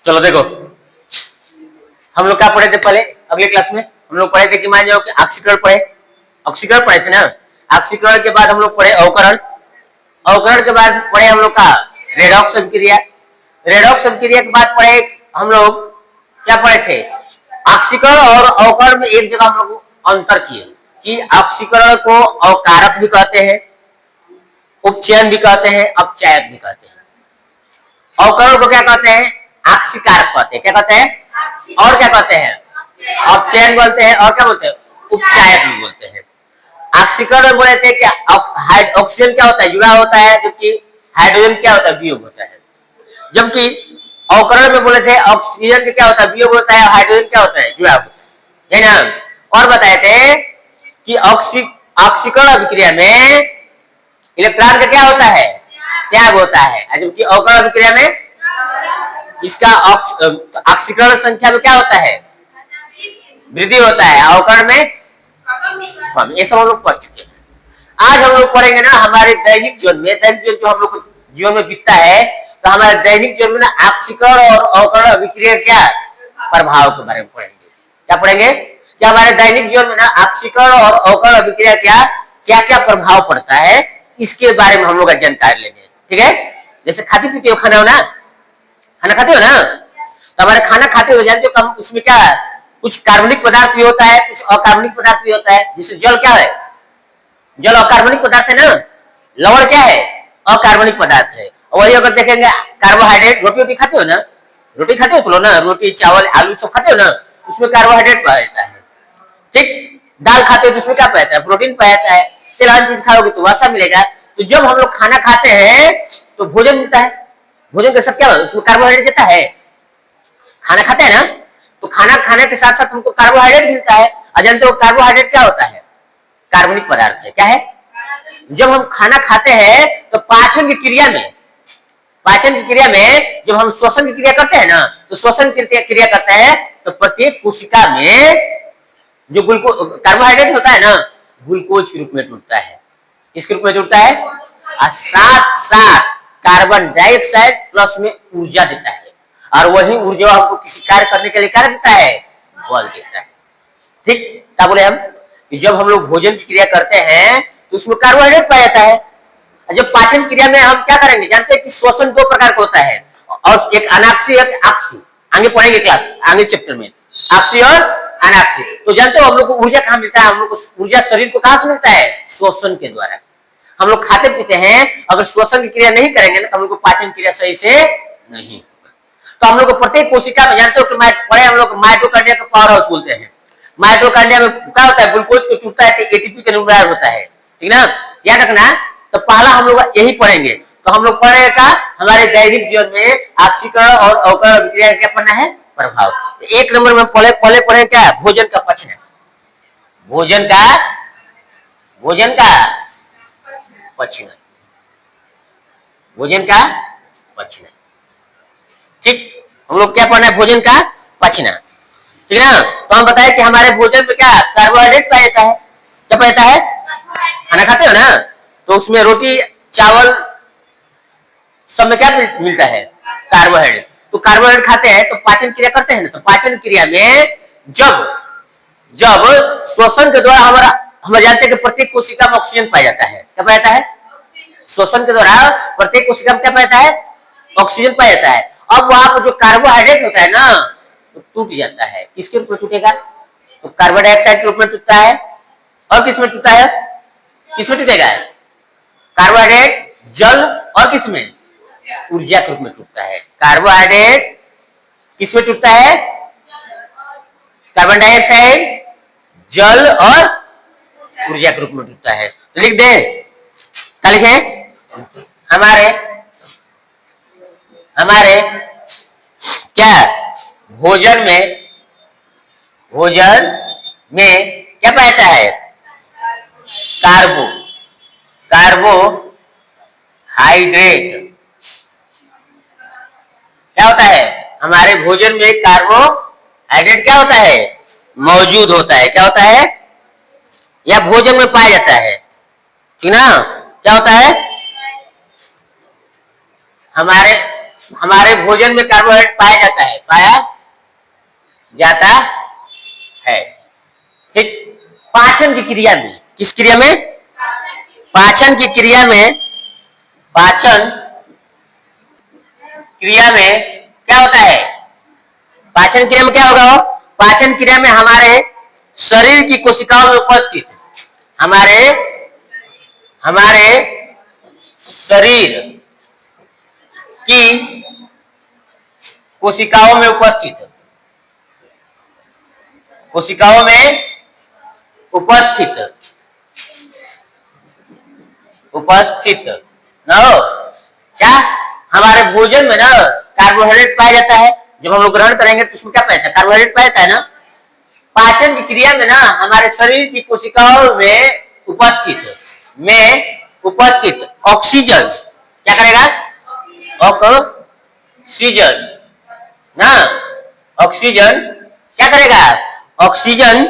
चलो देखो, हम लोग क्या पढ़े थे पहले अगले क्लास में? हम लोग पढ़े थे कि मान जाओ कि ऑक्सीकरण पढ़े, ऑक्सीकरण पढ़े थे ना। ऑक्सीकरण के बाद हम लोग पढ़े अवकरण, अवकरण के बाद पढ़े हम लोग का रेडॉक्स अभिक्रिया, रेडॉक्स अभिक्रिया के बाद पढ़े हम लोग क्या पढ़े थे? ऑक्सीकरण और अवकरण में एक जगह हम लोग अंतर किए कि ऑक्सीकरण को अवकारक भी कहते हैं, उपचयन भी कहते हैं, अपचायक भी कहते हैं। अवकरण को क्या कहते हैं? ऑक्सीकारक कहते हैं। क्या कहते हैं? और क्या कहते हैं? अपचयन बोलते हैं। और क्या बोलते हैं? उपचायक भी बोलते हैं। ऑक्सीकरण में बोले थे कि ऑक्सीजन क्या होता है? जुड़ा होता है, जबकि हाइड्रोजन क्या होता है? वियोग होता है। जबकि अवकरण में बोले थे ऑक्सीजन का क्या होता है? वियोग होता है, हाइड्रोजन क्या होता है? जुड़ा होता है ना। और बताए थे कि ऑक्सीकरण अभिक्रिया में इलेक्ट्रॉन का क्या होता है? त्याग होता है, जबकि अवकरण अभिक्रिया में इसका ऑक्सीकरण संख्या में क्या होता है? वृद्धि होता है, अवकरण में कम। ये सब हम लोग पढ़ चुके हैं। आज हम लोग पढ़ेंगे ना हमारे दैनिक जीवन में, दैनिक जीवन जो हम लोग जीवन में बीतता है, तो हमारे दैनिक जीवन में ना ऑक्सीकरण और अवकरण अभिक्रिया क्या प्रभाव के बारे में पढ़ेंगे। क्या पढ़ेंगे? क्या हमारे दैनिक जीवन में ना ऑक्सीकरण और अवकरण अभिक्रिया क्या क्या प्रभाव पड़ता है, इसके बारे में हम लोग जानकारी लेंगे। ठीक है? जैसे खाते पीते हो, खाना हो ना, खाना खाते हो ना, तो हमारे खाना खाते हो जानते हो उसमें क्या है? कुछ कार्बनिक पदार्थ भी होता है, कुछ अकार्बनिक पदार्थ भी होता है। जैसे जल क्या है? जल अकार्बनिक पदार्थ है ना। लवण क्या है? अकार्बनिक पदार्थ है। वही अगर देखेंगे कार्बोहाइड्रेट, रोटी खाते हो ना, रोटी खाते हो तो ना, रोटी चावल आलू सब खाते हो ना, उसमें कार्बोहाइड्रेट पाया जाता है। ठीक, दाल खाते हो तो उसमें क्या पाया जाता है? प्रोटीन पाया जाता है। तेलहन चीज खाओगे तो वैसा मिलेगा। तो जब हम लोग खाना खाते हैं तो भोजन मिलता है, भोजन के साथ क्या उसमें कार्बोहाइड्रेट देता है। खाना खाते हैं ना, तो खाना खाने के साथ साथ हमको कार्बोहाइड्रेट मिलता है। जानते हो कार्बोहाइड्रेट क्या होता है? कार्बनिक पदार्थ है। क्या है? जब हम खाना खाते हैं तो पाचन की क्रिया में, पाचन की क्रिया में जब हम श्वसन की क्रिया करते हैं ना, तो श्वसन की क्रिया करते हैं तो प्रत्येक कोशिका में जो कार्बोहाइड्रेट होता है ना, ग्लूकोज के रूप में टूटता है। किसके रूप में टूटता है? और साथ साथ कार्बन डाइऑक्साइड प्लस में ऊर्जा देता है, और वही ऊर्जा हमको किसी कार्य करने के लिए कार्य देता है, बल देता है। ठीक, क्या बोले हम कि जब हम लोग भोजन की क्रिया करते हैं तो उसमें कार्बोहाइड्रेट पाया जाता है। जब पाचन क्रिया में हम क्या करेंगे जानते हैं कि श्वसन दो प्रकार का होता है, और एक अनाक्षी एक आक्षी। आगे पढ़ेंगे क्लास, आगे चैप्टर में आक्षी और अनाक्षी। तो जानते हो हम लोग को ऊर्जा कहाँ मिलता है? हम लोग को ऊर्जा शरीर को कहाँ से मिलता है? श्वसन के द्वारा। हम लोग खाते पीते हैं, अगर श्वसन की क्रिया नहीं करेंगे ना तो हम लोग को पाचन क्रिया सही से नहीं। तो हम लोग को प्रत्येक कोशिका में जानते हो कि पढ़े हम लोग माइटोकांड्रिया का पावर हाउस बोलते हैं। माइटोकांड्रिया में क्या होता है? ग्लूकोज को टूटता है तो एटीपी का निर्माण होता है। ठीक ना, याद रखना। तो पहला हम लोग यही पढ़ेंगे। तो हम लोग पढ़ेगा हमारे दैनिक जीवन में ऑक्सीकरण और अवकरण अभिक्रिया क्या पढ़ना है? प्रभाव। तो एक नंबर में पहले पढ़े क्या? भोजन का पचना। भोजन का पचना, भोजन का पचना। ठीक, हम लोग क्या पढ़ना है? भोजन का पचना। ठीक है ना। तो हम बताए कि हमारे भोजन में क्या कार्बोहाइड्रेट पाया जाता है। क्या पाया जाता है? खाना खाते हो ना, तो उसमें रोटी चावल सब में क्या मिलता है? कार्बोहाइड्रेट। तो कार्बोहाइड्रेट खाते हैं तो पाचन क्रिया करते हैं ना, तो पाचन क्रिया में जब श्वसन के द्वारा हम जानते हैं कि प्रत्येक कोशिका में ऑक्सीजन पाया जाता है। क्या पाया जाता है? श्वसन के द्वारा प्रत्येक कोशिका में क्या पाया जाता है? ऑक्सीजन पाया जाता है। अब वहां पर जो कार्बोहाइड्रेट होता है ना, तो टूट जाता है। किसके रूप में टूटेगा? तो कार्बन डाइऑक्साइड के रूप में टूटता है। और किस में टूटता है? किसमें टूटेगा? कार्बोहाइड्रेट, जल और किसमें? ऊर्जा के रूप में टूटता है। कार्बोहाइड्रेट किसमें टूटता है? कार्बन डाइऑक्साइड, जल और ऊर्जा के रूप में टूटता है। तो लिख दे, क्या लिखे? हमारे क्या भोजन में क्या पाया जाता है? कार्बोहाइड्रेट। क्या होता है? हमारे भोजन में कार्बोहाइड्रेट क्या होता है? मौजूद होता है। क्या होता है? या भोजन में पाया जाता है। ठीक ना। क्या होता है? हमारे हमारे भोजन में कार्बोहाइड्रेट पाया जाता है, पाया जाता है। ठीक, पाचन की क्रिया में, किस क्रिया में? पाचन की क्रिया में, पाचन क्रिया में क्या होता है? पाचन क्रिया में क्या होगा? पाचन क्रिया में हमारे शरीर की कोशिकाओं में उपस्थित, हमारे हमारे शरीर की कोशिकाओं में उपस्थित, कोशिकाओं में उपस्थित उपस्थित न क्या हमारे भोजन में ना कार्बोहाइड्रेट पाया जाता है। जब हम लोग ग्रहण करेंगे तो उसमें क्या पाया जाता है? कार्बोहाइड्रेट पाया जाता है ना। पाचन की क्रिया में ना हमारे शरीर की कोशिकाओं में उपस्थित ऑक्सीजन क्या करेगा? ऑक्सीजन ना, ऑक्सीजन क्या करेगा? ऑक्सीजन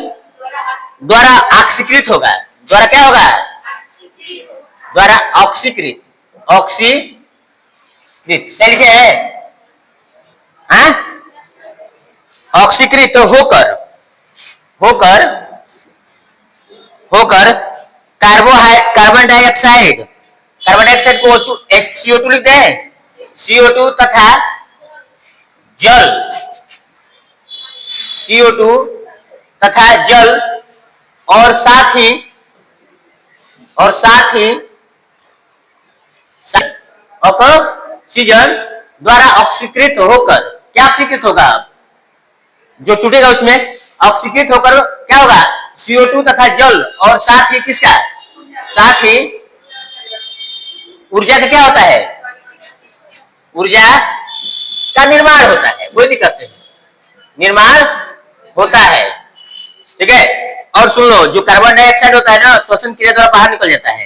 द्वारा ऑक्सीकृत होगा, द्वारा क्या होगा? द्वारा ऑक्सीकृत, ऑक्सीकृत सही लिखे है, हाँ? ऑक्सीकृत होकर होकर होकर कार्बन डाइऑक्साइड, कार्बन डाइऑक्साइड को CO2 लिखते हैं, CO2 तथा जल, CO2 तथा जल और साथ ही ऑक्सीजन द्वारा ऑक्सीकृत होकर क्या ऑक्सीकृत होगा? जो टूटेगा उसमें ऑक्सीकृत होकर क्या होगा? CO2 तथा जल और साथ ही किसका? साथ ही ऊर्जा का क्या होता है? ऊर्जा का निर्माण होता है, कोई दिक्कत नहीं, निर्माण होता है। ठीक है, और सुन लो, जो कार्बन डाइऑक्साइड होता है ना, श्वसन क्रिया द्वारा बाहर निकल जाता है।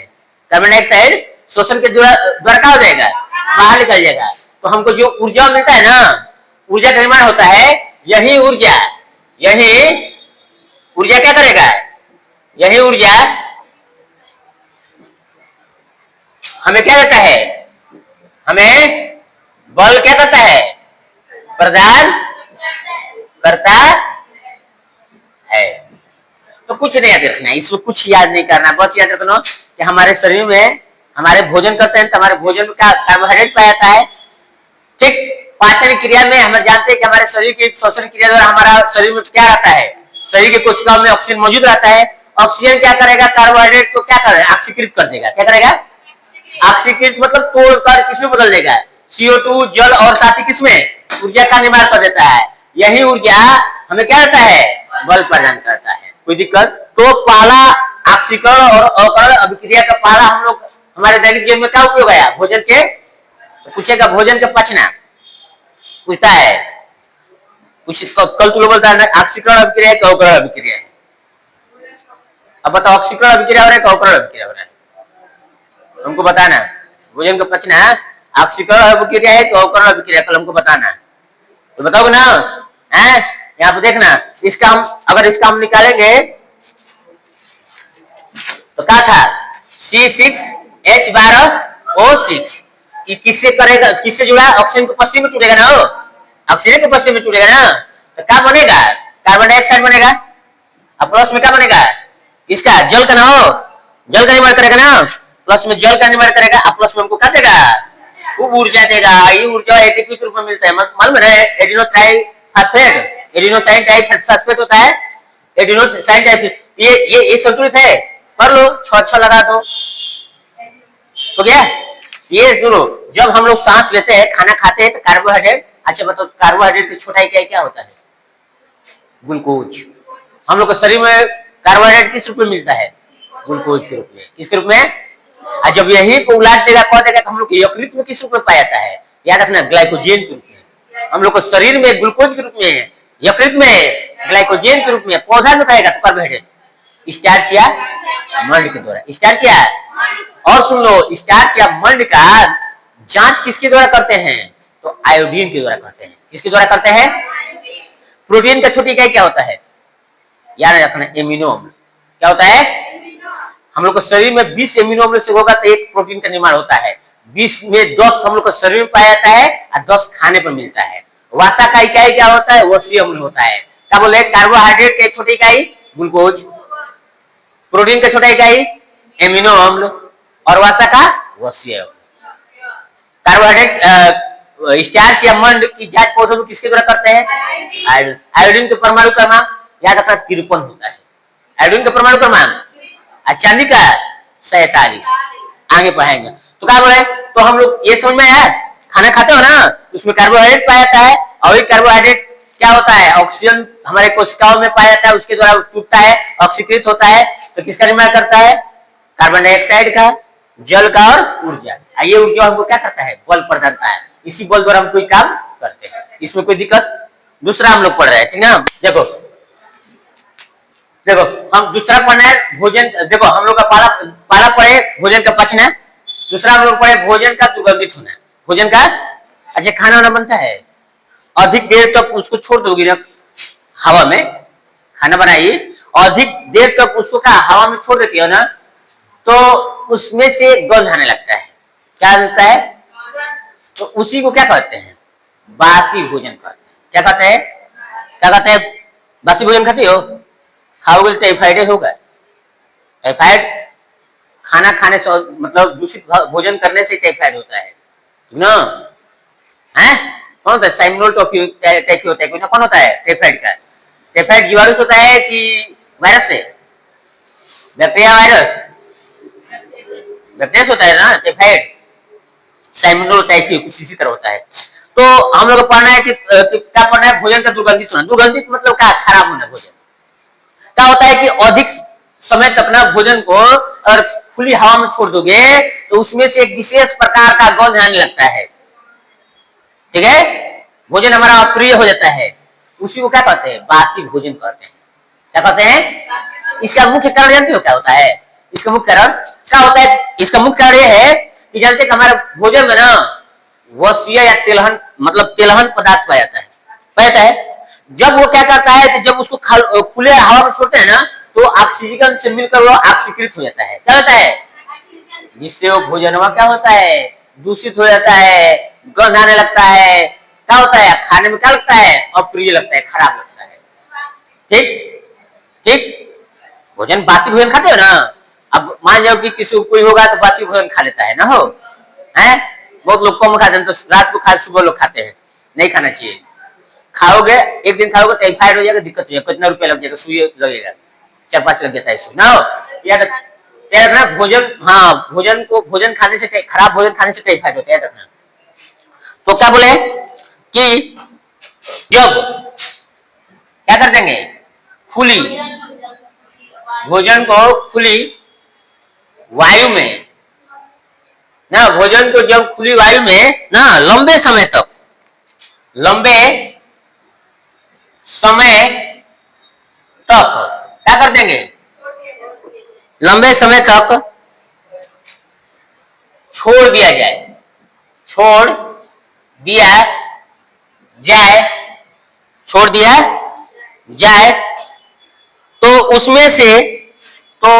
कार्बन डाइऑक्साइड श्वसन के द्वारा क्या हो जाएगा? बाहर निकल जाएगा। तो हमको जो ऊर्जा मिलता है ना, ऊर्जा का निर्माण होता है, यही ऊर्जा क्या करेगा? यही ऊर्जा हमें क्या देता है? हमें बल क्या करता है? प्रदान करता है। तो कुछ नहीं याद रखना, इसमें कुछ याद नहीं करना, बस याद रखना कि हमारे शरीर में हमारे भोजन करते हैं तो हमारे भोजन में क्या कार्बोहाइड्रेट पाया जाता है। ठीक, पाचन क्रिया में हम जानते हैं कि हमारे शरीर की श्वसन क्रिया द्वारा हमारा शरीर में क्या रहता है? शरीर की कोशिकाओं में ऑक्सीजन मौजूद रहता है। ऑक्सीजन क्या करेगा? कार्बोहाइड्रेट को क्या करेगा? ऑक्सीकृत कर देगा। क्या करेगा? ऑक्सीकृत मतलब तोड़कर किसमें बदल देगा? CO2 जल और साथ ही किसमें? ऊर्जा का निर्माण कर देता है। यही ऊर्जा हमें क्या देता है? बल प्रदान करता है। कोई दिक्कत? तो पहला ऑक्सीकरण और अवकरण अभिक्रिया का पहला हम लोग हमारे दैनिक जीवन में क्या उपयोग आया? भोजन के, तो पूछेगा भोजन के पचना पूछता है, कल तू लोग बोलता है ऑक्सीकरण अभिक्रिया है कि अवकरण अभिक्रिया है? अब बताओ, ऑक्सीकरण अभिक्रिया हो रहा है कि अवकरण अभिक्रिया हो रहा है? हमको बताना। भोजन का पचना ऑक्सीकरण अभिक्रिया है कि अवकरण अभिक्रिया, कल हमको बताना। तो बताओगे ना? हैं, यहाँ पे देखना, इसका हम निकालेंगे तो क्या था? C6H12O6 किससे करेगा? किससे जुड़ा? ऑक्सीजन के उपस्थिति में टूटेगा ना, ऑक्सीजन के उपस्थिति में टूटेगा ना, तो क्या बनेगा? कार्बन डाइऑक्साइड बनेगा। अब प्लस में क्या बनेगा? इसका जल का ना हो, जल का निर्माण करेगा ना, प्लस में जल का निर्माण करेगा। अब प्लस में हमको क्या देगा? खूब ऊर्जा देगा। ये ऊर्जा एटीपी के रूप में मिलता है, मालूम है? एडिनोसाइन ट्राइफॉस्फेट होता है, एडिनोसाइन ट्राइफॉस्फेट। ये संतुलित है, कर लो, 6 लगा दो, हो गया। ये सुनो, जब हम लोग सांस लेते हैं, खाना खाते हैं तो कार्बोहाइड्रेट, अच्छा बताओ कार्बोहाइड्रेट की छोटा इकाई क्या होता है? ग्लूकोज। हम लोग के शरीर में कार्बोहाइड्रेट किस रूप में मिलता है? ग्लूकोज के रूप में। किसके रूप में? और जब यही को उलाट देगा, कह देगा हम लोग यकृत में किस रूप में पाया जाता है? याद रखना, ग्लाइकोजेन के रूप में। हम लोग को शरीर में ग्लूकोज के रूप में, यकृत में ग्लाइकोजेन के रूप में, पौधा में कहेगा तो कार्बोहाइड्रेट स्टार्च या मंड के द्वारा। स्टार्च या, और सुन लो, स्टार्च या मंड का जांच किसके द्वारा करते हैं? तो आयोडीन के द्वारा करते हैं। किसके द्वारा करते हैं? प्रोटीन का छोटी इकाई क्या होता है? याद रखना, एमिनो अम्ल। क्या होता है? हम लोग को शरीर में 20 एमिनो अम्ल से होगा तो एक प्रोटीन का निर्माण होता है। 20 में 10 हम लोग को शरीर में पाया जाता है और 10 खाने पर मिलता है। वसा का इकाई क्या होता है? वसीय अम्ल होता है। क्या बोले? कार्बोहाइड्रेट की छोटी इकाई ग्लूकोज, प्रोटीन का छोटा इकाई एमिनो अम्ल और वसा का वसीय अम्ल। कार्बोहाइड्रेट स्टार्च या मंड की जांच पौधों में किसके द्वारा करते हैं? आयोडीन के परमाणु क्रमांक याद रखना 53 होता है। आयोडीन का परमाणु क्रमांक और चांदी का 47। आगे पढ़ाएंगे। तो क्या बोले? तो हम लोग ये समझ में आया, खाना खाते हो ना, उसमें कार्बोहाइड्रेट पाया जाता है और ये कार्बोहाइड्रेट क्या होता है? ऑक्सीजन हमारे कोशिकाओं में पाया जाता है, उसके द्वारा टूटता है, ऑक्सीकृत होता है। तो किसका निर्माण करता है? कार्बन डाइऑक्साइड का, जल का और ऊर्जा। ये ऊर्जा हमको क्या करता है? बल प्रदान करता है। इसी बल द्वारा हम कोई काम करते हैं। इसमें कोई दिक्कत? दूसरा हम लोग पढ़ रहे हैं, ठीक ना? देखो देखो हम दूसरा पढ़ना है भोजन। देखो हम लोग का पहला पढ़े भोजन का पचना, दूसरा हम लोग पढ़े भोजन का दुर्गंधित होना। भोजन का अच्छा खाना वाना बनता है, अधिक देर तक उसको छोड़ दोगे ना हवा में, खाना बनाइए अधिक देर तक उसको क्या हवा में छोड़ देती हो ना, तो उसमें से गंध आने लगता है। क्या लगता है? तो उसी को क्या कहते हैं? बासी भोजन कहते हैं। क्या कहते हैं? क्या कहते हैं? बासी भोजन खाते हो? खाओगे टाइफाइड होगा। टाइफाइड खाना खाने से मतलब दूषित भोजन करने से टाइफाइड होता है ना? हैं? कौन होता है? साइमोनल टाइफी होता है कोई ना, कौन होता है टाइफाइड का? टाइफाइड जीवाणु होता है कि वायरस से? Bacteria virus? बैक्टीरिया होता है ना टाइफाइड। साइमोनल टाइफी कुछ इसी तरह होता है। तो हम लोग को पढ़ना है कि क्या पढ़ना है? भोजन का दुर्गंधित होना। दुर्गंधित मतलब क्या? खराब होना भोजन। क्या होता है कि अधिक समय तक ना भोजन को अगर खुली हवा में छोड़ दोगे तो उसमें से एक विशेष प्रकार का गंध आने लगता है, ठीक है? भोजन हमारा अप्रिय हो जाता है। उसी को क्या कहते हैं? बासी भोजन कहते हैं। क्या कहते हैं? इसका मुख्य कारण जानते हो क्या होता है? इसका मुख्य कारण क्या होता है? इसका मुख्य कारण यह है कि जानते हैं कि हमारे भोजन में ना वसीय या तेलहन मतलब तेलहन पदार्थ पाया जाता है। पाया जाता है जब वो क्या करता है कि जब उसको खुले हवा में छोड़ते हैं ना तो ऑक्सीजन से मिलकर वो ऑक्सीकृत हो जाता है। क्या होता है? जिससे वो भोजन क्या होता है? दूषित हो जाता है, गंध आने लगता है। क्या होता है? खाने में क्या लगता है? अप्रिय लगता है, खराब लगता है। ठीक ठीक। भोजन बासी भोजन खाते हो ना? अब मान जाओ कि किसी को कोई होगा तो बासी भोजन खा लेता है ना, हो है? बहुत लोग कम खाते हैं, तो रात को खा सुबह लोग खाते हैं। नहीं खाना चाहिए। खाओगे एक दिन खाओगे टाइफाइड हो जाएगा, दिक्कत हो जाएगा, कितना रुपया लग जाएगा, सुई लगेगा, 4-5 लग जाता है इसमें ना। याद रखना भोजन, हाँ भोजन खाने से खराब भोजन खाने से टाइफाइड होता है, याद रखना। तो क्या बोले कि जब क्या कर देंगे? खुली भोजन को खुली वायु में ना, भोजन को जब खुली वायु में ना लंबे समय तक क्या कर देंगे? लंबे समय तक छोड़ दिया जाए तो उसमें से तो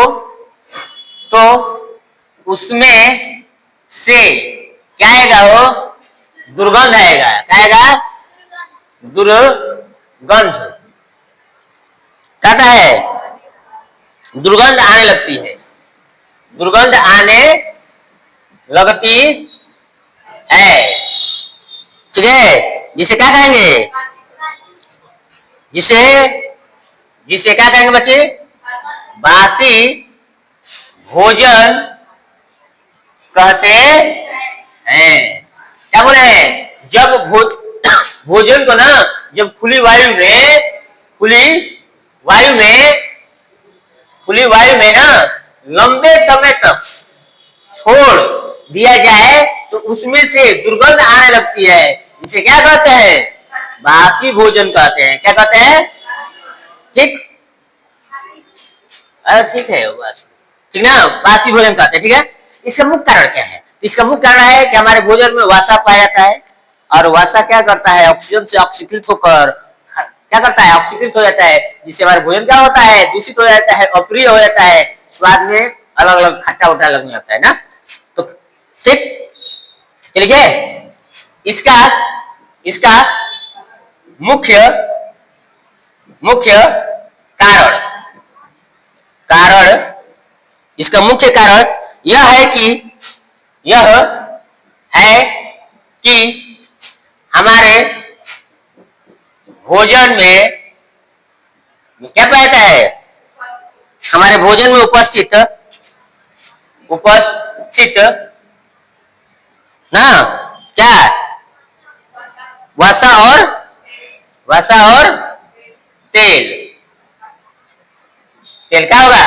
उसमें से क्या आएगा? वो दुर्गंध आएगा। क्या आएगा? दुर्गंध। कहता है दुर्गंध आने लगती है, दुर्गंध आने लगती है, ठीक है? जिसे क्या कहेंगे? जिसे क्या कहेंगे बच्चे? बासी भोजन कहते हैं। क्या बोले हैं? जब भोजन को ना जब खुली वायु में ना लंबे समय तक छोड़ दिया जाए तो उसमें से दुर्गंध आने लगती है। इसे क्या कहते हैं? बासी भोजन कहते हैं। क्या कहते हैं? ठीक, अरे ठीक है, ठीक ना, बासी भोजन कहते हैं, ठीक है? इसका मुख्य कारण क्या है? इसका मुख्य कारण है कि हमारे भोजन में वसा पाया जाता है और वसा क्या करता है? ऑक्सीजन से ऑक्सीकृत होकर क्या करता है? ऑक्सीकृत हो जाता है, जिससे हमारे भोजन क्या होता है? दूषित हो जाता है, अप्रिय हो जाता है, स्वाद में अलग अलग खट्टा उट्टा लगने लगता है ना। तो ठीक, ये लिखे इसका इसका मुख्य मुख्य कारण कारण इसका मुख्य कारण यह है कि हमारे भोजन में क्या पाया है, हमारे भोजन में उपस्थित ना क्या वसा और तेल तेल क्या होगा,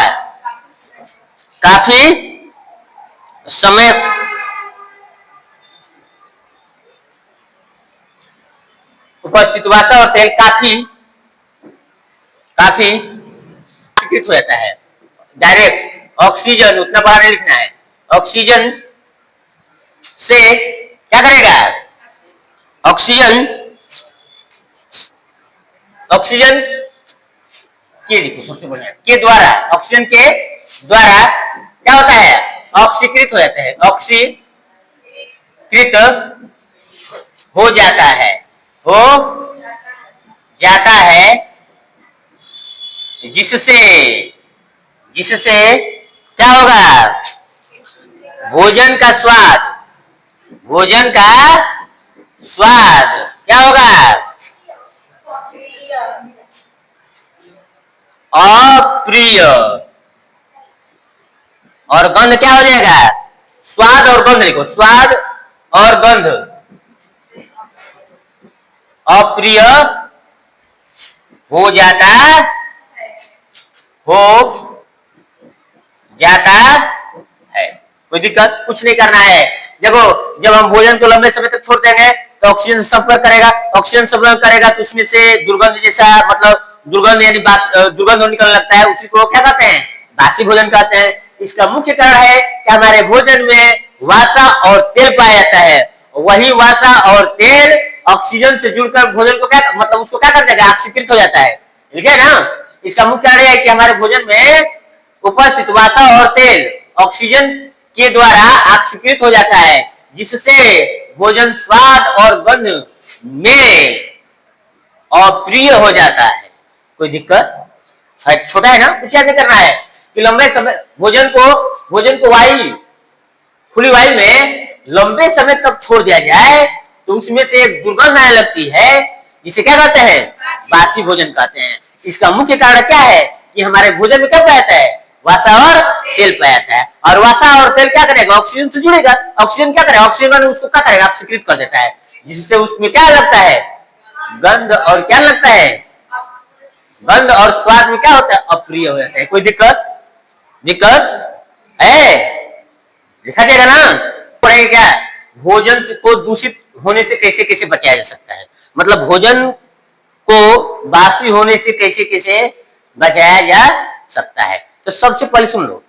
काफी समय उपस्थित वसा और तेल काफी विकसित हो जाता है। डायरेक्ट ऑक्सीजन उतना पढ़ाने लिखना है, ऑक्सीजन से क्या करेगा, ऑक्सीजन के लिखो सबसे बढ़िया, के द्वारा ऑक्सीजन के द्वारा क्या होता है, ऑक्सीकृत हो जाता है, ऑक्सीकृत हो जाता है जिससे क्या होगा, भोजन का स्वाद क्या होगा, अप्रिय और गंध क्या हो जाएगा, स्वाद और गंध लिखो, स्वाद और गंध अप्रिय हो जाता है। कोई दिक्कत कुछ नहीं करना है। देखो जब हम भोजन को लंबे समय तक छोड़ देंगे तो ऑक्सीजन से संपर्क करेगा, ऑक्सीजन संपर्क करेगा तो उसमें से दुर्गंध जैसा, मतलब दुर्गंध यानी दुर्गंध निकलने लगता है, उसी को क्या कहते हैं, बासी भोजन कहते हैं। इसका मुख्य कारण है कि हमारे भोजन में वसा और तेल पाया जाता है, वही वसा और तेल ऑक्सीजन से जुड़कर भोजन को क्या, मतलब उसको क्या कर देगा, ऑक्सीकृत हो जाता है, ठीक है ना। इसका मुख्य कारण है कि हमारे भोजन में उपस्थित वसा और तेल ऑक्सीजन के द्वारा ऑक्सीकृत हो जाता है, जिससे भोजन स्वाद और गंध में अप्रिय हो जाता है। कोई दिक्कत, छोटा है ना, कुछ याद नहीं करना है कि लंबे समय भोजन को वायु, खुली वायु में लंबे समय तक छोड़ दिया जाए तो उसमें से एक दुर्गंध आने लगती है, जिसे क्या कहते हैं, बासी भोजन कहते हैं। इसका मुख्य कारण क्या है कि हमारे भोजन में क्या पाया जाता है, वसा और तेल पाया जाता है, और वसा और तेल क्या करेगा, ऑक्सीजन से जुड़ेगा, ऑक्सीजन क्या करेगा, ऑक्सीजन उसको क्या करेगा, ऑक्सीकृत कर देता है, जिससे उसमें क्या लगता है, गंध, और क्या लगता है, गंध और स्वाद में क्या होता है, अप्रिय हो जाता है। कोई दिक्कत है, लिखा जाएगा ना, पढ़ेगा क्या, भोजन को दूषित होने से कैसे कैसे बचाया जा सकता है, मतलब भोजन को बासी होने से कैसे कैसे बचाया जा सकता है। तो सबसे पहले सुन लो,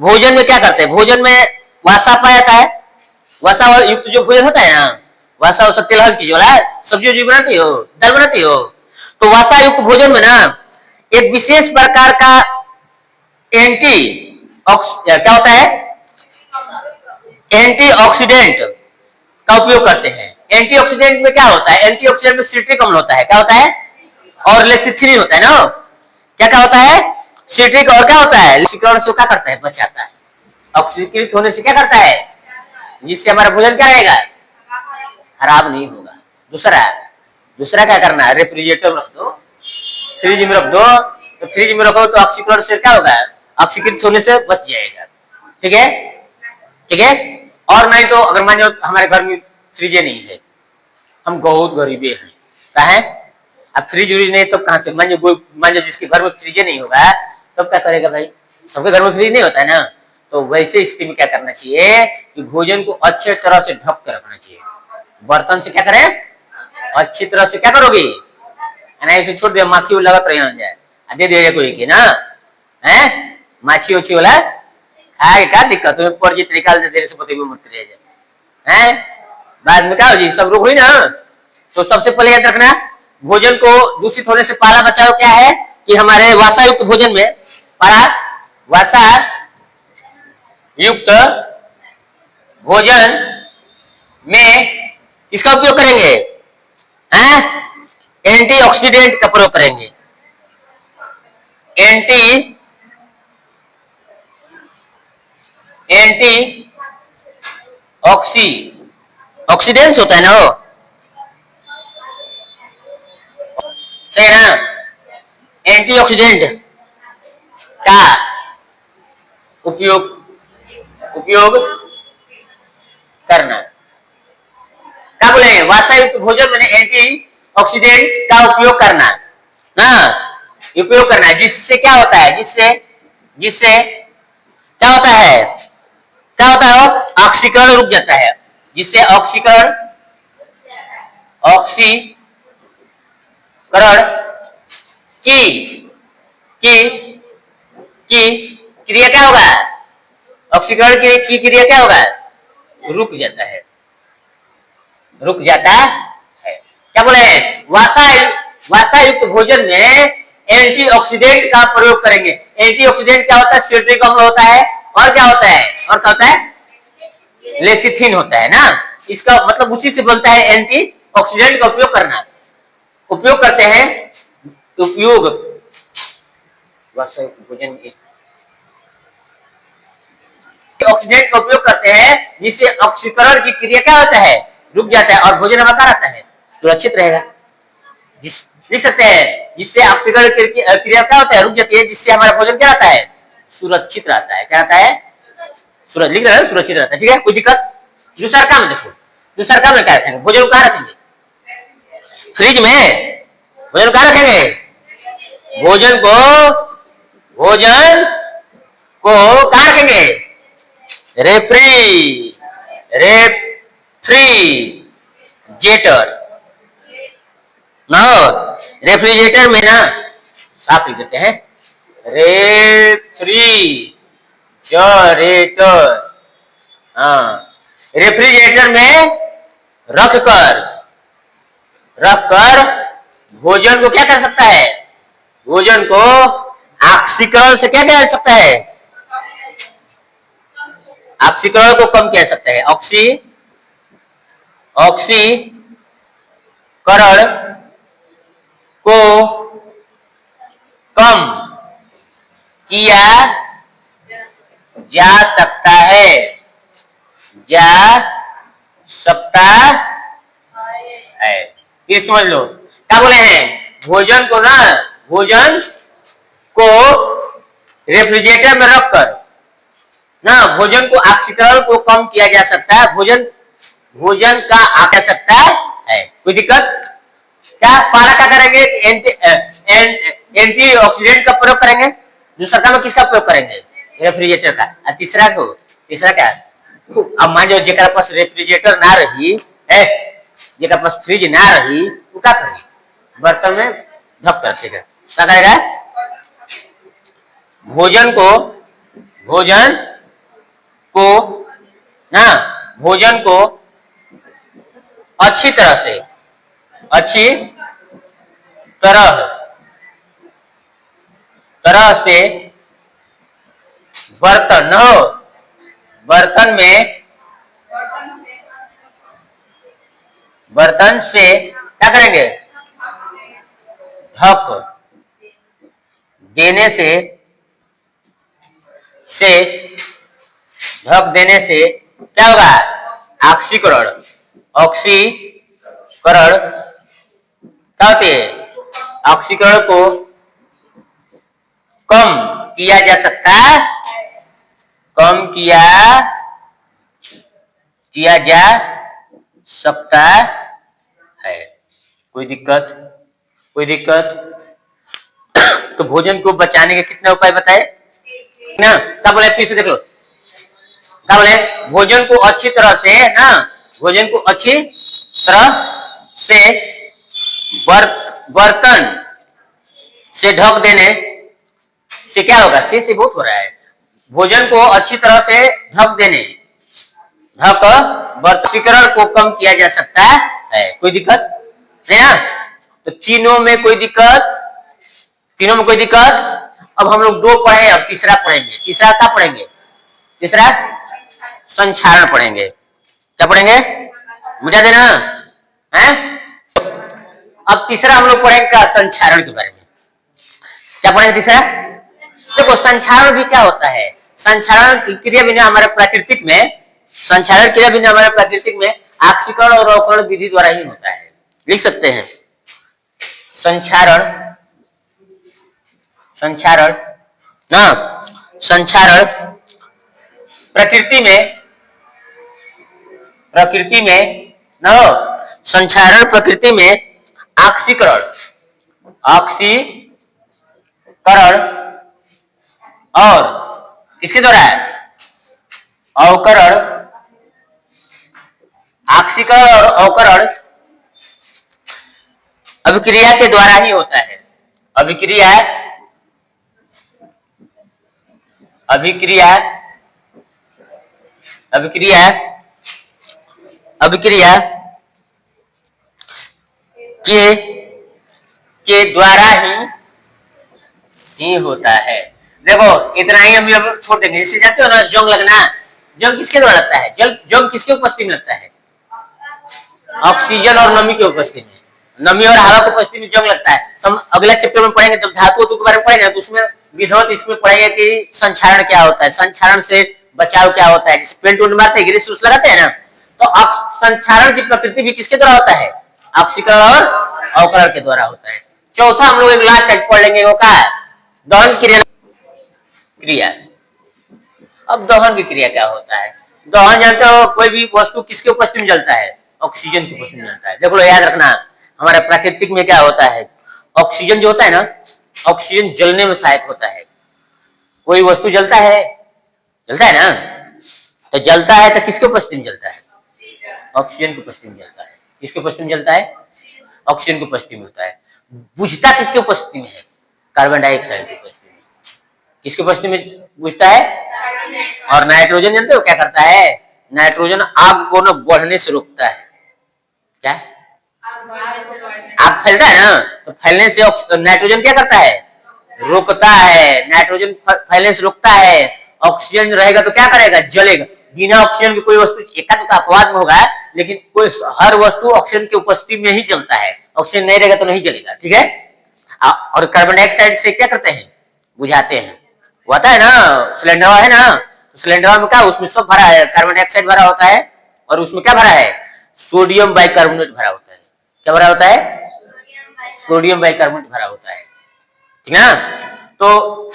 भोजन में क्या करते हैं, भोजन में वसा पाया जाता है, वसा युक्त जो भोजन होता है ना, वसा और तेल हर चीज वाला, सब्जी बनाती हो, दाल बनाती हो, तो वसा युक्त भोजन में ना एक विशेष प्रकार का क्या होता है, एंटीऑक्सीडेंट का उपयोग करते हैं। एंटीऑक्सीडेंट में क्या होता है, एंटीऑक्सीडेंट में सिट्रिक अम्ल होता है, क्या होता है, और लेसिथिन होता है ना, क्या होता है, सिट्रिक, और क्या होता है, ऑक्सीकरण से क्या करता है, बचाता है, ऑक्सीकृत होने से क्या करता है, जिससे हमारा भोजन क्या रहेगा, खराब नहीं होगा। दूसरा क्या करना है, रेफ्रिजरेटर में रख दो, फ्रिज में रख दो, तो फ्रिज में रखो तो ऑक्सीकरण से क्या होगा, ऑक्सीकृत होने से बच जाएगा, ठीक है। और नहीं तो अगर मान लो हमारे घर में फ्रिज नहीं है, हम बहुत गरीबे हैं, क्या है, अब फ्रिज व्रिज नहीं तो कहां से, मान लो जिसके घर में फ्रिज नहीं होगा तब क्या करेगा भाई, सबके घर में फ्रिज नहीं होता है ना, तो वैसे स्थिति में क्या करना चाहिए कि भोजन को अच्छे तरह से ढक कर रखना चाहिए, बर्तन से क्या करें, अच्छी तरह से क्या करोगे, ऐसे छोड़ दिया माखी लगत रहे जाए, दे दिया कोई के ना है, माछी उछी वाला खाए, क्या दिक्कत है, पर्जित निकाल दे, देर से पते भी मत करे जाए, बाद में क्या हो जी, सब रोग हुई ना। तो सबसे पहले याद रखना, भोजन को दूषित होने से पहला बचाव क्या है कि हमारे वसा युक्त भोजन में, वसा युक्त भोजन में इसका उपयोग करेंगे, एंटीऑक्सीडेंट का प्रयोग करेंगे। एंटी ऑक्सीडेंट्स होता है ना वो, सही है ना? एंटीऑक्सीडेंट का उपयोग करना। क्या बोले? वसा युक्त भोजन में एंटीऑक्सीडेंट का उपयोग करना ना, उपयोग करना है। जिससे क्या होता है? जिससे क्या होता है? क्या होता है? ऑक्सीकरण रुक जाता है, जिससे ऑक्सीकरण की क्रिया क्या होगा? ऑक्सीकरण की क्रिया क्या होगा? रुक जाता है, रुक जाता है। क्या बोले? वसा युक्त भोजन में एंटीऑक्सीडेंट का प्रयोग करेंगे। एंटीऑक्सीडेंट क्या होता है? सिट्रिक अम्ल होता है, और क्या होता है? और क्या होता है? लेसिथिन होता है ना। इसका मतलब उसी से बनता है एंटीऑक्सीडेंट का उपयोग करना। उपयोग करते हैं, उपयोग वसा युक्त भोजन ऑक्सीडेंट का उपयोग करते हैं, जिससे ऑक्सीकरण की क्रिया क्या होता है? रुक जाता है, और भोजन हमारा क्या रहता है? सुरक्षित रहेगा। लिख सकते हैं, जिससे ऑक्सीकरण की क्रिया क्या होता है? रुक जाती है, जिससे हमारा भोजन क्या रहता है? सुरक्षित रहता है। क्या रहता है? लिख रहे हैं, सुरक्षित रहता है। ठीक है, कोई दिक्कत? दूसरा काम देखो, दूसरा काम में क्या रखेंगे? भोजन को कहाँ रखेंगे? फ्रिज में। भोजन कहाँ रखेंगे? भोजन को कहाँ रखेंगे? रेफ्रिजरेटर ना। रेफ्रिजरेटर में ना साफ लिख देते हैं, रेफ्रिजरेटर। हाँ, रेफ्रिजरेटर में रखकर भोजन को क्या कर सकता है? भोजन को ऑक्सीकरण से क्या कर सकता है? ऑक्सीकरण को कम किया सकता है। ऑक्सीकरण को कम किया जा सकता है, ये समझ लो। क्या बोले हैं? भोजन को रेफ्रिजरेटर में रखकर ना भोजन को ऑक्सीकरण को कम किया जा सकता है, भोजन का आ सकता है। कोई दिक्कत? क्या पहला क्या करेंगे? एंटीऑक्सीडेंट का प्रयोग करेंगे। दूसरा काम में किसका प्रयोग करेंगे? रेफ्रिजरेटर का। और तीसरा क्या? अब मान लो जेकरा पास रेफ्रिजरेटर ना रही है, जेकरा पास फ्रिज ना रही, वो क्या करेगी? बर्तन में ढक कर रखेगा। क्या करेगा? भोजन को अच्छी तरह से बर्तन से क्या करेंगे? ढक देने क्या होगा? ऑक्सीकरण क्या होती है? ऑक्सीकरण को कम किया जा सकता है, कोई दिक्कत? तो भोजन को बचाने के कितने उपाय बताए ना? क्या बोले? फिर से देख लो। क्या बोले? भोजन को अच्छी तरह से बर्तन से ढक देने से क्या होगा? से बहुत हो रहा है। भोजन को अच्छी तरह से ऑक्सीकरण को कम किया जा सकता है। कोई दिक्कत है ना? तो तीनों में कोई दिक्कत? अब हम लोग दो पढ़े, अब तीसरा पढ़ेंगे। तीसरा क्या पढ़ेंगे? तीसरा संक्षारण पढ़ेंगे। क्या पढ़ेंगे? बुझा देना है। अब तीसरा हम लोग पढ़ेंगे संक्षारण के बारे में। क्या पढ़ेंगे तीसरा? देखो संक्षारण भी क्या होता है, संक्षारण की क्रिया बिना हमारे प्राकृतिक में, संक्षारण क्रिया बिना हमारे प्राकृतिक में ऑक्सीकरण और अवकरण विधि द्वारा ही होता है। लिख सकते हैं संक्षारण, संक्षारण ना, संक्षारण प्रकृति में, प्रकृति में न, संक्षारण प्रकृति में ऑक्सीकरण, ऑक्सीकरण और इसके द्वारा है अवकरण, ऑक्सीकरण और अवकरण अभिक्रिया के द्वारा ही होता है। अभिक्रिया, अभिक्रिया, अभिक्रिया, अभिक्रिया के द्वारा ही होता है। देखो इतना ही हम अब छोड़ देंगे। इससे जाते हो ना जंग लगना, जंग किसके द्वारा लगता है? जंग किसके उपस्थिति में लगता है? ऑक्सीजन और नमी की उपस्थिति में, नमी और हवा की उपस्थिति में जंग लगता है। तो हम अगले चैप्टर में पढ़ेंगे, जब धातु के बारे में पढ़ेंगे तो उसमें विधिवत इसमें पढ़ेंगे कि संक्षारण क्या होता है, संक्षारण से बचाव क्या होता है। जैसे पेंट उंट मारते हैं, ग्रीस रूस लगाते हैं ना, तो संक्षारण की प्रकृति भी किसके द्वारा होता है? ऑक्सीकरण और अवकरण के द्वारा होता है। चौथा हम लोग एक लास्ट टाइप पढ़ लेंगे, वो क्या है? दहन क्रिया, क्रिया। अब दहन की क्रिया क्या होता है? दहन जानते हो, कोई भी वस्तु किसके उपस्थिति में जलता है? ऑक्सीजन की उपस्थिति में जलता है। देखो लो याद रखना, हमारे प्राकृतिक में क्या होता है, ऑक्सीजन जो होता है ना, ऑक्सीजन जलने में सहायक होता है। कोई वस्तु जलता है, जलता है ना, तो जलता है तो किसके उपस्थिति में जलता है? ऑक्सीजन की उपस्थिति में जलता है। किसके उपस्थिति में जलता है? ऑक्सीजन की उपस्थिति में होता है। बुझता किसके उपस्थिति में है? कार्बन डाइऑक्साइड की उपस्थिति में। किसके उपस्थिति में बुझता है? और नाइट्रोजन जानते हो क्या करता है? नाइट्रोजन आग को न बढ़ने से रोकता है। क्या? आग फैलता है ना, तो फैलने से नाइट्रोजन क्या करता है? रोकता है। नाइट्रोजन फैलने से रोकता है। ऑक्सीजन रहेगा तो क्या करेगा? जलेगा। बिना ऑक्सीजन की कोई वस्तु, एकाध का अपवाद में होगा, लेकिन कोई हर वस्तु ऑक्सीजन की उपस्थिति में ही जलता है। ऑक्सीजन नहीं रहेगा तो नहीं जलेगा, ठीक है। और कार्बन डाइऑक्साइड से क्या करते हैं? बुझाते हैं। वो आता है ना सिलेंडर है ना, तो सिलेंडर में क्या, उसमें सब भरा है, कार्बन डाइऑक्साइड भरा होता है, और उसमें क्या भरा है? सोडियम बाइकार्बोनेट भरा होता है। क्या भरा होता है? सोडियम बाइकार्बोनेट भरा होता है, ठीक है ना। तो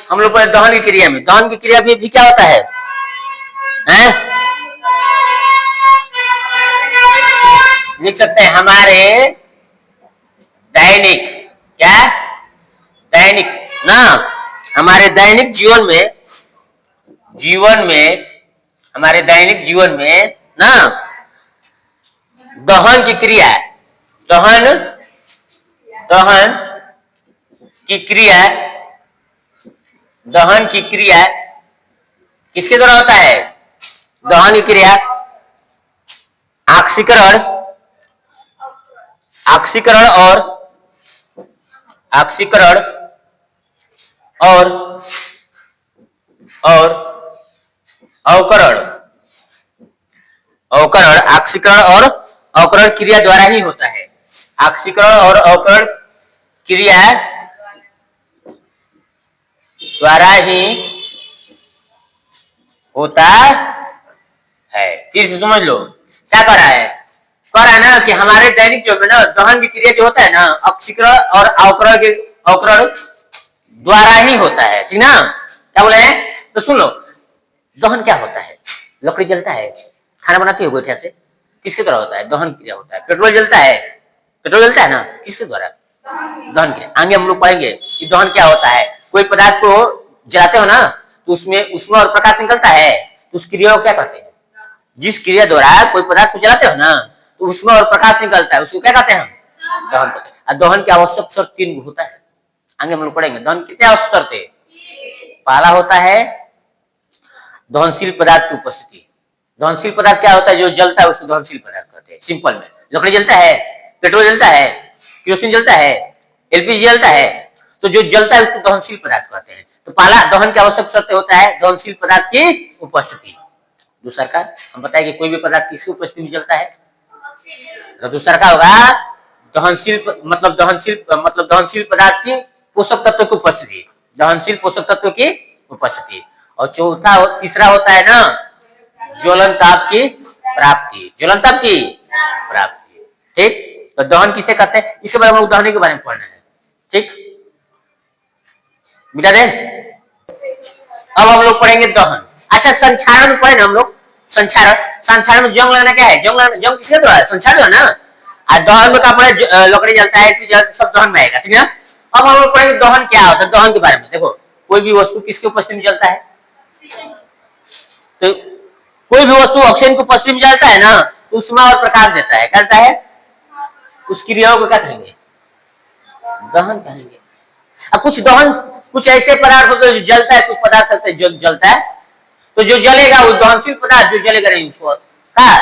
हम लोग दहन की क्रिया में, दहन की क्रिया भी क्या होता है? लिख सकते हैं हमारे दैनिक, क्या दैनिक ना, हमारे दैनिक जीवन में, हमारे दैनिक जीवन में ना दहन की क्रिया, दहन की क्रिया, दहन की क्रिया किसके द्वारा होता है? दहन की क्रिया ऑक्सीकरण, ऑक्सीकरण और ऑक्सीकरण और अवकरण, अवकरण, ऑक्सीकरण और अवकरण क्रिया द्वारा ही होता है। ऑक्सीकरण और अवकरण क्रिया द्वारा ही होता है। फिर से समझ लो क्या कर रहा है, कह रहा है ना कि हमारे दैनिक जीवन में ना दहन की क्रिया जो होता है ना, ऑक्सीकरण और अवकरण के, अवकरण द्वारा ही होता है, ठीक ना। क्या बोले हैं? तो सुन लो, दहन क्या होता है? लकड़ी जलता है, खाना बनाते हो गोइठा से, किसके द्वारा होता है? दहन क्रिया होता है। पेट्रोल जलता है, पेट्रोल जलता है ना, किसके द्वारा? दहन क्रिया। आगे हम लोग पढ़ेंगे कि दहन क्या होता है। कोई पदार्थ को जलाते हो ना, तो उसमें उष्मा और प्रकाश निकलता है, तो उस क्रिया को क्या कहते हैं? जिस क्रिया द्वारा कोई पदार्थ को जलाते हो ना, तो उसमें और प्रकाश निकलता है, उसको क्या कहते हैं? हम दहन कहते हैं। और दहन की आवश्यक शर्त 3 होता है। आगे हम लोग पढ़ेंगे दहन कितने आवश्यक शर्त है। पहला होता है दहनशील पदार्थ की उपस्थिति। दहनशील पदार्थ क्या होता है? जो जलता है उसको दहनशील पदार्थ कहते हैं। सिंपल में लकड़ी जलता है, पेट्रोल जलता है, केरोसिन जलता है, एलपीजी जलता है, तो जो जलता है उसको दहनशील पदार्थ कहते हैं। तो पहला दहन की आवश्यक शर्त होता है दहनशील पदार्थ की उपस्थिति। दूसरा का हम बताएं कि कोई भी पदार्थ किसकी उपस्थिति में जलता है? तो दूसरा क्या होगा, दहनशील पदार्थ की पोषक तत्व की उपस्थिति, दहनशील पोषक तत्व की उपस्थिति। और तीसरा होता है ना ज्वलन ताप की प्राप्ति, ज्वलन ताप की प्राप्ति। ठीक, तो दहन किसे कहते हैं, इसके बारे में दहन के बारे में पढ़ना है। ठीक, मिटा दे। अब हम लोग पढ़ेंगे दहन। अच्छा, संक्षारण पढ़े ना हम लोग, संक्षारण में जंग लगना क्या है, जंग किसके द्वारा, संक्षारण है ना। और दहन में क्या पढ़े, लकड़ी जलता है, सब दहन में आएगा। ठीक है, अब हम लोग पढ़ेंगे दहन क्या होता है। दहन के बारे में देखो, कोई भी वस्तु किसके उपस्थिति में जलता है, तो कोई भी वस्तु ऑक्सीजन की उपस्थिति में जलता है ना, तो ऊष्मा और प्रकाश देता है, करता है, उस क्रियाओं को क्या कहेंगे, दहन कहेंगे। अब कुछ ऐसे पदार्थ होते हैं जो जलता है, कुछ पदार्थ होते हैं जो जलता है, तो जो जलेगा वो दहनशील पदार्थ, जो जलेगा नहीं उसको क्या,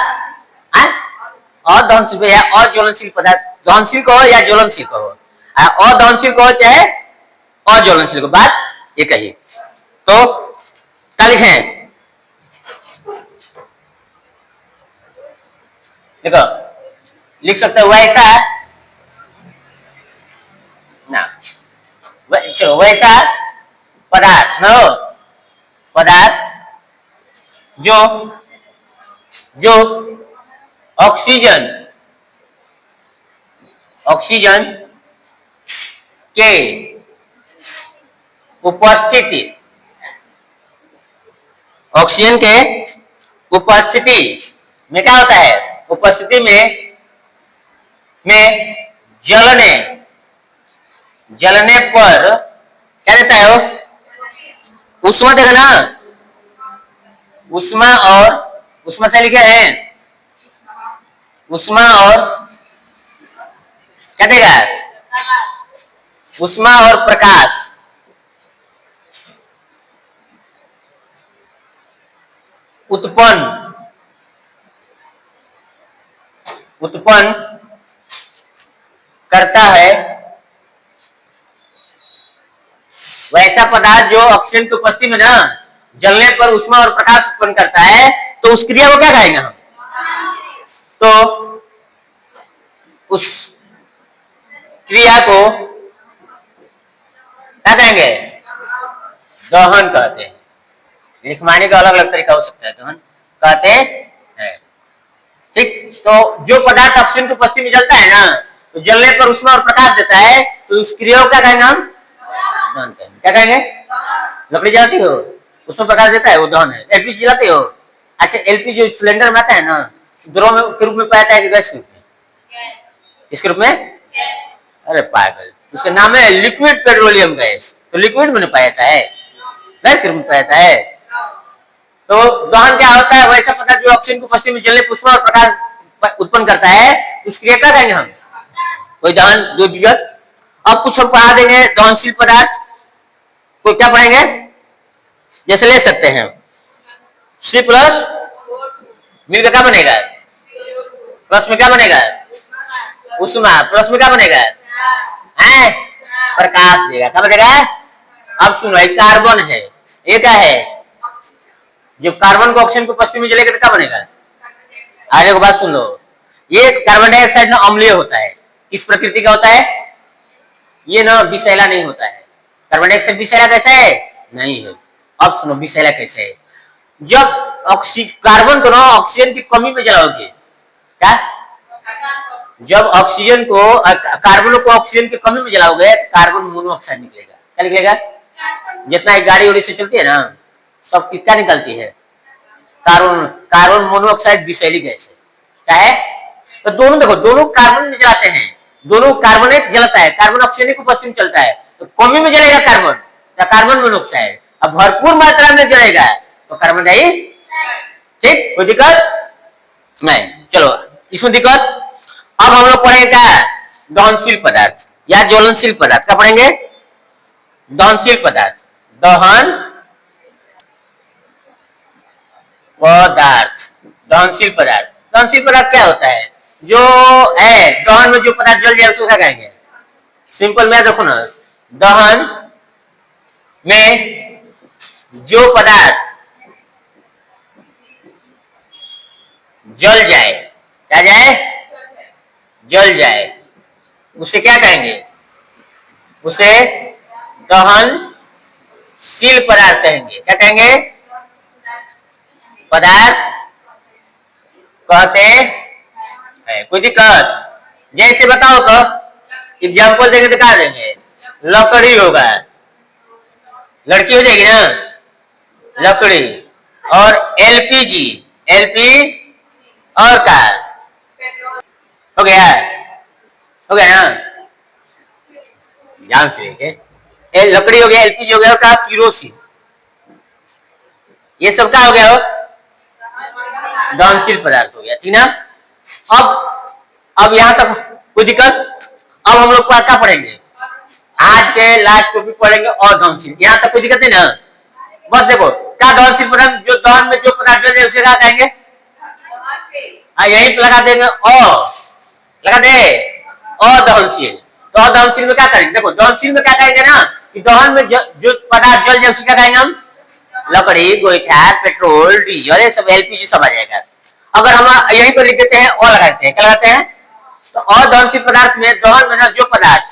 और दहनशील या और ज्वलनशील पदार्थ, दहनशील कहो या ज्वलनशील कहो, और दहनशील कहो चाहे और ज्वलनशील को, बात एक ही। तो क्या लिखें, देखो लिख सकते हो वैसा ना, चलो वैसा पदार्थ न हो, पदार्थ जो ऑक्सीजन के उपस्थिति, ऑक्सीजन के उपस्थिति में क्या होता है, उपस्थिति में जलने पर क्या देता है वो, ऊष्मा देगा ना, ऊष्मा से लिखे हैं, ऊष्मा और क्या देगा, ऊष्मा और प्रकाश उत्पन्न करता है। वैसा पदार्थ जो ऑक्सीजन की उपस्थिति में ना जलने पर ऊष्मा और प्रकाश उत्पन्न करता है, तो उस क्रिया को क्या कहेंगे हम, तो उस क्रिया को क्या कहेंगे, दहन कहते हैं। लिखवाने का अलग अलग तरीका हो सकता है, दहन कहते हैं। ठीक, तो जो पदार्थ ऑक्सीजन की उपस्थिति में जलता है ना, तो जलने पर ऊष्मा और प्रकाश देता है, तो उस क्रिया को क्या कहेंगे हम, दहन कहेंगे। क्या कहेंगे, लकड़ी जलाती हो उसमें प्रकाश देता है, वो दहन है। एलपीजी जलाते हो, अच्छा एलपीजी जो सिलेंडर में आता है ना, द्रव के रूप में पाया है कि गैस के रूप में, इसके रूप में, अरे पागल, उसका नाम है लिक्विड पेट्रोलियम गैस, तो लिक्विड में पाया जाता है, गैस के रूप में पाया जाता है। तो दहन क्या होता है, वैसा पदार्थ जो ऑक्सीजन की उपस्थिति में जलने ऊष्मा और प्रकाश उत्पन्न करता है, उस क्रिया क्या कहेंगे हम, कोई दहन दो विगत। अब कुछ हम पढ़ा देंगे दहनशील पदार्थ को, क्या पढ़ेंगे, जैसे ले सकते हैं C प्लस मिलकर क्या बनेगा, प्लस में क्या बनेगा, ऊष्मा, प्लस में क्या बनेगा, है प्रकाश देगा, क्या बनेगा। अब सुनो, एक कार्बन है, ये क्या है, जब कार्बन को ऑक्सीजन की उपस्थिति में जलेगा तो क्या बनेगा, आगे की बात सुन लो, ये कार्बन डाइऑक्साइड ना अम्लीय होता है, किस प्रकृति का होता है, ये ना विषैला नहीं होता है। कार्बन डाइऑक्साइड विषैला कैसे है, नहीं है। अब सुनो विषैला कैसे है, जब कार्बन को ना ऑक्सीजन की कमी में जलाओगे, क्या, जब ऑक्सीजन को कार्बन को ऑक्सीजन की कमी में जलाओगे तो कार्बन मोनोऑक्साइड निकलेगा। क्या निकलेगा, जितना एक गाड़ी उड़ी से चलती है ना, सब क्या निकलती है, कार्बन मोनोऑक्साइड विषैली गैस है, क्या है। तो दोनों देखो, दोनों कार्बन में जलाते हैं, दोनों कार्बोनेट जलता है, कार्बन ऑक्सीजन की उपस्थिति में चलता है, तो कमी में जलेगा कार्बन, तो कार्बन मोनोऑक्साइड। अब भरपूर मात्रा में जलेगा तो कार्बन डाइऑक्साइड। ठीक, कोई दिक्कत नहीं, चलो इसमें दिक्कत। अब हम लोग पढ़ेंगे क्या, दहनशील पदार्थ या ज्वलनशील पदार्थ, क्या पढ़ेंगे, दहनशील पदार्थ, दहन पदार्थ, दहनशील पदार्थ। दहनशील पदार्थ क्या होता है, जो है दहन में जो पदार्थ जल जाए उसको क्या कहेंगे, सिंपल में देखो ना, दहन में जो पदार्थ जल जाए, क्या जाए, जल जाए उसे क्या कहेंगे? उसे दहनशील पदार्थ कहेंगे। क्या कहेंगे? पदार्थ कहते हैं। कोई दिक्कत? जैसे बताओ तो एग्जाम्पल देंगे तो क्या देंगे? लकड़ी होगा, लड़की हो जाएगी ना, लकड़ी। और एलपीजी, एलपी और क्या हो गया? हो गया ना? ध्यान से देखे, लकड़ी हो गया, एलपीजी हो गया और क्या? किरोसिन। ये सब क्या हो गया? हो दहनशील पदार्थ हो गया, ठीक ना? अब यहां तक कोई दिक्कत? अब हम लोग क्या पढ़ेंगे? आज के लास्ट टॉपिक पढ़ेंगे और दहनशील। यहां तक कोई दिक्कत नहीं ना? बस देखो क्या दहनशील पदार्थ, जो दहन में जो पदार्थ है उसके क्या कहेंगे? यही लगा देंगे लगा दे अदहनशील। तो अदहनशील में क्या करेंगे? देखो दहनशील में क्या कहेंगे ना कि दहन में जो पदार्थ जल जाए उसको क्या कहेंगे हम? लकड़ी, गोईठा, पेट्रोल, डीजल, ये सब एलपीजी सब आ जाएगा। अगर हम यहीं पर लिख देते हैं और लगाते हैं, क्या लगाते हैं? तो अदहनशील पदार्थ में दहन में ना जो पदार्थ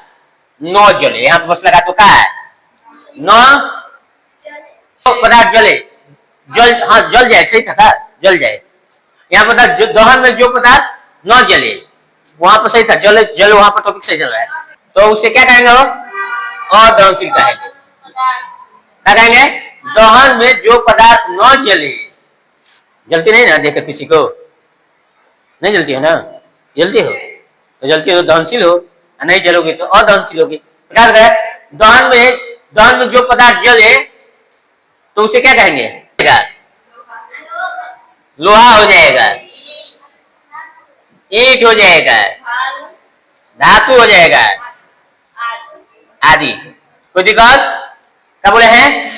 न जले, यहाँ पर बस लगा तो क्या है? न पदार्थ जले, जल, हाँ जल जाए, सही था, जल जाए। यहाँ पर दहन में जो पदार्थ न जले, वहां पर सही था, जल जल वहां पर टॉपिक सही चल रहा है। तो उसे क्या कहेंगे? वो अदहनशील कहेंगे। क्या कहेंगे? दहन में जो पदार्थ न जले, जलती नहीं ना, देखो किसी को नहीं जलती है ना? जलती हो तो जलती हो दहनशील हो, नहीं जलोगे तो अदहनशील होगी। दहन में जो पदार्थ जले तो उसे क्या कहेंगे? लोहा हो जाएगा, ईंट हो जाएगा, धातु हो जाएगा आदि। कोई दिक्कत? क्या बोले हैं?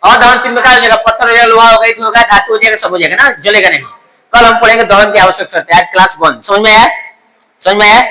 अदहनशील में क्या हो जाएगा? पत्थर हो जाएगा, लोहा हो गया, होगा, धातु हो जाएगा, सब हो जाएगा ना, जलेगा नहीं। कल हम पढ़ेंगे दहन की आवश्यक शर्त। आज क्लास बंद। समझ में आया? समझ में आया?